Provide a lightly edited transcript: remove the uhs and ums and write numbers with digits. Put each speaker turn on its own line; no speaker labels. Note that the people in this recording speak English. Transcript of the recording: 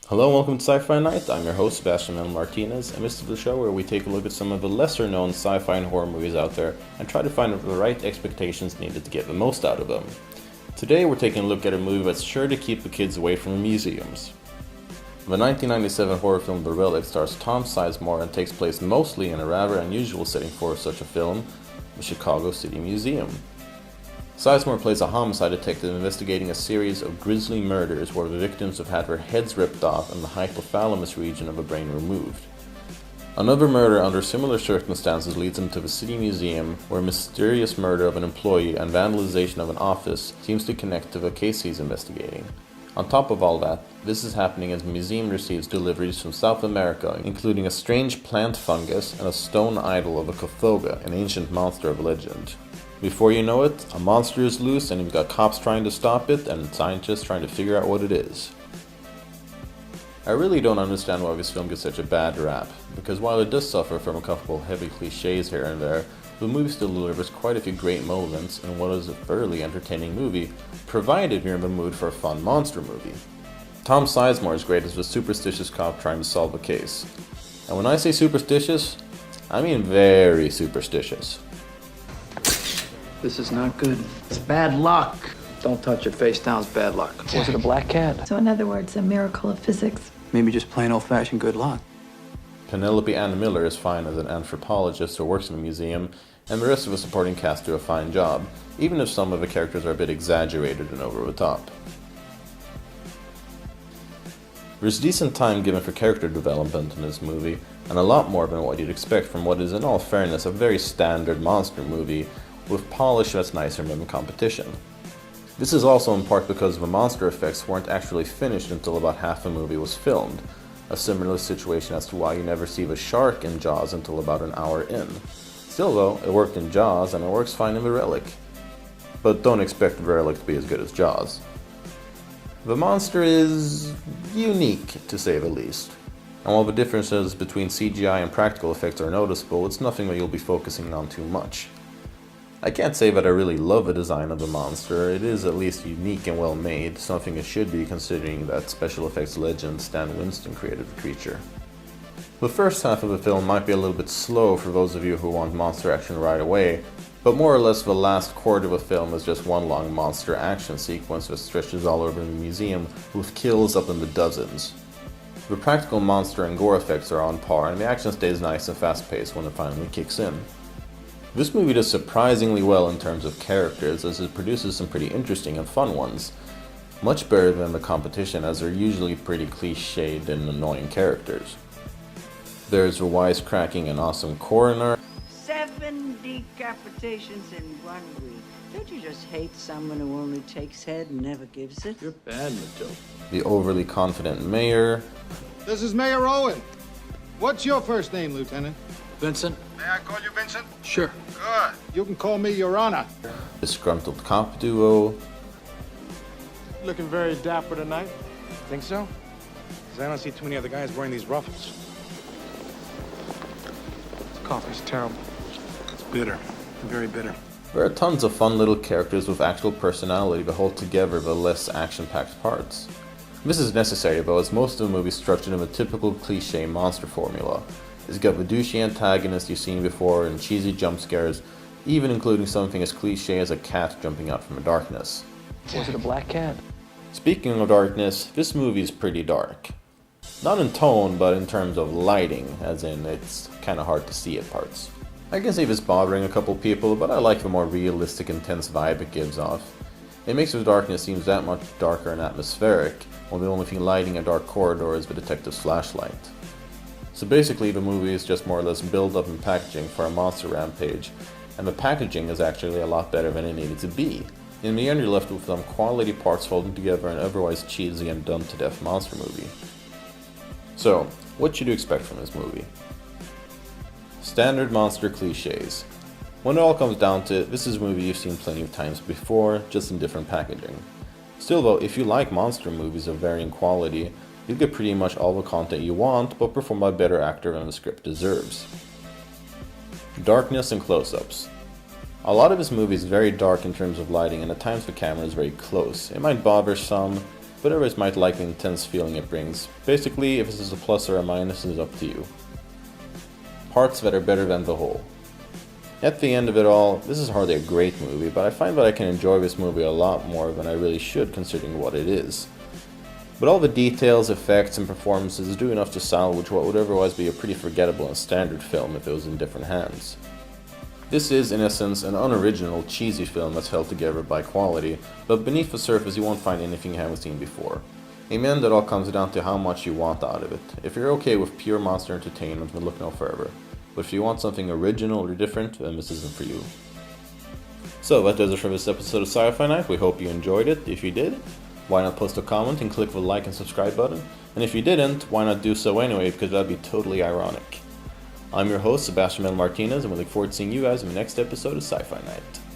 Hello and welcome to Sci-Fi Night. I'm your host, Sebastian Mel Martinez, and this is the show where we take a look at some of the lesser-known sci-fi and horror movies out there and try to find the right expectations needed to get the most out of them. Today we're taking a look at a movie that's sure to keep the kids away from museums. The 1997 horror film The Relic stars Tom Sizemore and takes place mostly in a rather unusual setting for such a film, the Chicago City Museum. Sizemore plays a homicide detective investigating a series of grisly murders where the victims have had their heads ripped off and the hypothalamus region of the brain removed. Another murder under similar circumstances leads him to the City Museum, where mysterious murder of an employee and vandalization of an office seems to connect to the case he's investigating. On top of all that, this is happening as the museum receives deliveries from South America, including a strange plant fungus and a stone idol of a Kothoga, an ancient monster of legend. Before you know it, a monster is loose and you've got cops trying to stop it and scientists trying to figure out what it is. I really don't understand why this film gets such a bad rap, because while it does suffer from a couple heavy cliches here and there, the movie still delivers quite a few great moments in what is a thoroughly entertaining movie, provided you're in the mood for a fun monster movie. Tom Sizemore is great as the superstitious cop trying to solve a case. And when I say superstitious, I mean very superstitious.
This is not good. It's bad luck. Don't touch it. Face down is bad luck.
Was it a black cat?
So in other words, a miracle of physics.
Maybe just plain old-fashioned good luck.
Penelope Ann Miller is fine as an anthropologist who works in the museum, and the rest of the supporting cast do a fine job, even if some of the characters are a bit exaggerated and over the top. There's decent time given for character development in this movie, and a lot more than what you'd expect from what is in all fairness a very standard monster movie, with polish that's nicer than the competition. This is also in part because the monster effects weren't actually finished until about half the movie was filmed, a similar situation as to why you never see the shark in Jaws until about an hour in. Still though, it worked in Jaws and it works fine in The Relic. But don't expect The Relic to be as good as Jaws. The monster is unique, to say the least. And while the differences between CGI and practical effects are noticeable, it's nothing that you'll be focusing on too much. I can't say that I really love the design of the monster. It is at least unique and well made, something it should be considering that special effects legend Stan Winston created the creature. The first half of the film might be a little bit slow for those of you who want monster action right away, but more or less the last quarter of the film is just one long monster action sequence that stretches all over the museum with kills up in the dozens. The practical monster and gore effects are on par, and the action stays nice and fast paced when it finally kicks in. This movie does surprisingly well in terms of characters, as it produces some pretty interesting and fun ones. Much better than the competition, as they're usually pretty cliched and annoying characters. There's a wisecracking and awesome coroner.
7 decapitations in 1 week. Don't you just hate someone who only takes head and never gives it?
You're bad, Matilda.
The overly confident mayor.
This is Mayor Owen. What's your first name, Lieutenant?
Vincent?
May I call you Vincent?
Sure.
Good. You can call me Your Honor.
Disgruntled cop duo.
Looking very dapper tonight. Think so? Because I don't see too many other guys wearing these ruffles. This coffee's terrible. It's bitter. Very bitter.
There are tons of fun little characters with actual personality that hold together the less action-packed parts. This is necessary though, as most of the movie is structured in the typical cliche monster formula. It's got the douchey antagonist you've seen before and cheesy jump scares, even including something as cliche as a cat jumping out from the darkness.
Was it a black cat?
Speaking of darkness, this movie is pretty dark. Not in tone, but in terms of lighting, as in it's kinda hard to see at parts. I can see this bothering a couple people, but I like the more realistic, intense vibe it gives off. It makes the darkness seem that much darker and atmospheric, when the only thing lighting a dark corridor is the detective's flashlight. So basically the movie is just more or less build up and packaging for a monster rampage, and the packaging is actually a lot better than it needed to be. In the end you're left with some quality parts holding together an otherwise cheesy and done to death monster movie. So, what should you expect from this movie? Standard monster cliches. When it all comes down to it, this is a movie you've seen plenty of times before, just in different packaging. Still though, if you like monster movies of varying quality, you'll get pretty much all the content you want, but performed by a better actor than the script deserves. Darkness and close-ups. A lot of this movie is very dark in terms of lighting, and at times the camera is very close. It might bother some, but others might like the intense feeling it brings. Basically, if this is a plus or a minus is up to you. Parts that are better than the whole. At the end of it all, this is hardly a great movie, but I find that I can enjoy this movie a lot more than I really should considering what it is. But all the details, effects, and performances do enough to salvage what would otherwise be a pretty forgettable and standard film if it was in different hands. This is, in essence, an unoriginal, cheesy film that's held together by quality, but beneath the surface you won't find anything you haven't seen before. In the end, it all comes down to how much you want out of it. If you're okay with pure monster entertainment, then look no further. But if you want something original or different, then this isn't for you. So that does it for this episode of Sci-Fi Night. We hope you enjoyed it. If you did, why not post a comment and click the like and subscribe button? And if you didn't, why not do so anyway, because that'd be totally ironic. I'm your host, Sebastian Martinez, and we look forward to seeing you guys in the next episode of Sci-Fi Night.